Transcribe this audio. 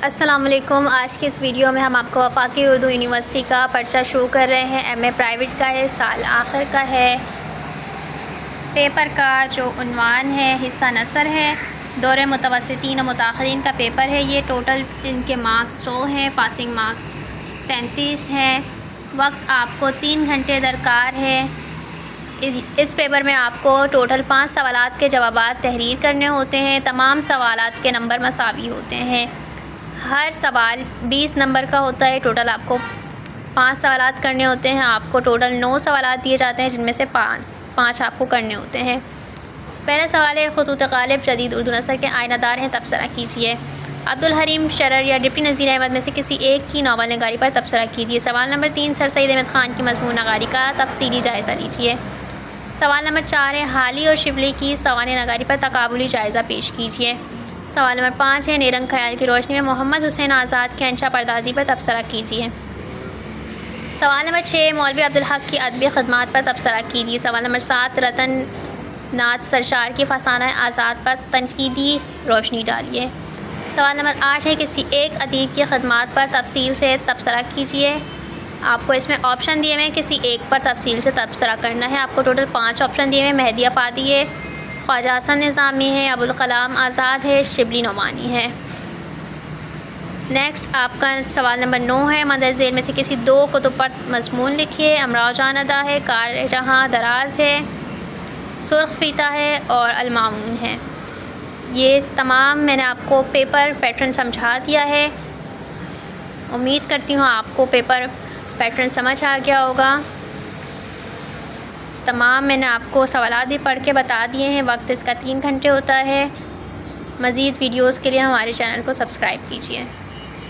السلام علیکم۔ آج کی اس ویڈیو میں ہم آپ کو وفاقی اردو یونیورسٹی کا پرچہ شو کر رہے ہیں۔ ایم اے پرائیویٹ کا ہے، سال آخر کا ہے۔ پیپر کا جو عنوان ہے حصہ نثر ہے۔ دور متوسطین و متاخرین کا پیپر ہے یہ۔ ٹوٹل ان کے مارکس 100 ہیں، پاسنگ مارکس 33 ہیں۔ وقت آپ کو 3 گھنٹے درکار ہے۔ اس پیپر میں آپ کو ٹوٹل 5 سوالات کے جوابات تحریر کرنے ہوتے ہیں۔ تمام سوالات کے نمبر مساوی ہوتے ہیں۔ ہر سوال 20 نمبر کا ہوتا ہے۔ ٹوٹل آپ کو 5 سوالات کرنے ہوتے ہیں۔ آپ کو ٹوٹل 9 سوالات دیے جاتے ہیں جن میں سے 5 آپ کو کرنے ہوتے ہیں۔ پہلا سوال ہے، خطوط غالب جدید اردو نثر کے آئینہ دار ہیں، تبصرہ کیجیے۔ عبدالحلیم شرر یا ڈپٹی نذیر احمد میں سے کسی ایک کی ناول نگاری پر تبصرہ کیجیے۔ سوال نمبر 3، سر سید احمد خان کی مضمون نگاری کا تفصیلی جائزہ لیجیے۔ سوال نمبر 4 ہے، حالی اور شبلی کی سوانح نگاری پر تقابلی جائزہ پیش کیجیے۔ سوال نمبر 5 ہے، نیرنگ خیال کی روشنی میں محمد حسین آزاد کے انشا پردازی پر تبصرہ کیجیے۔ سوال نمبر 6، مولوی عبدالحق کی ادبی خدمات پر تبصرہ کیجیے۔ سوال نمبر 7، رتن ناتھ سرشار کی فسانہ آزاد پر تنقیدی روشنی ڈالیے۔ سوال نمبر 8 ہے، کسی ایک ادیب کی خدمات پر تفصیل سے تبصرہ کیجیے۔ آپ کو اس میں آپشن دیے ہوئے ہیں، کسی ایک پر تفصیل سے تبصرہ کرنا ہے۔ آپ کو ٹوٹل 5 آپشن دیے ہوئے ہیں۔ مہدی افادی ہے، خواجہ حسن نظامی ہے، ابوالکلام آزاد ہے، شبلی نعمانی ہے۔ نیکسٹ آپ کا سوال نمبر 9 ہے، مندرجہ ذیل میں سے کسی 2 کتب پر مضمون لکھیے۔ امراؤ جان ادا ہے، کار جہاں دراز ہے، سرخ فیتہ ہے اور المامون ہے۔ یہ تمام میں نے آپ کو پیپر پیٹرن سمجھا دیا ہے۔ امید کرتی ہوں آپ کو پیپر پیٹرن سمجھ آ گیا ہوگا۔ تمام میں نے آپ کو سوالات بھی پڑھ کے بتا دیے ہیں۔ وقت اس کا 3 گھنٹے ہوتا ہے۔ مزید ویڈیوز کے لیے ہمارے چینل کو سبسکرائب کیجیے۔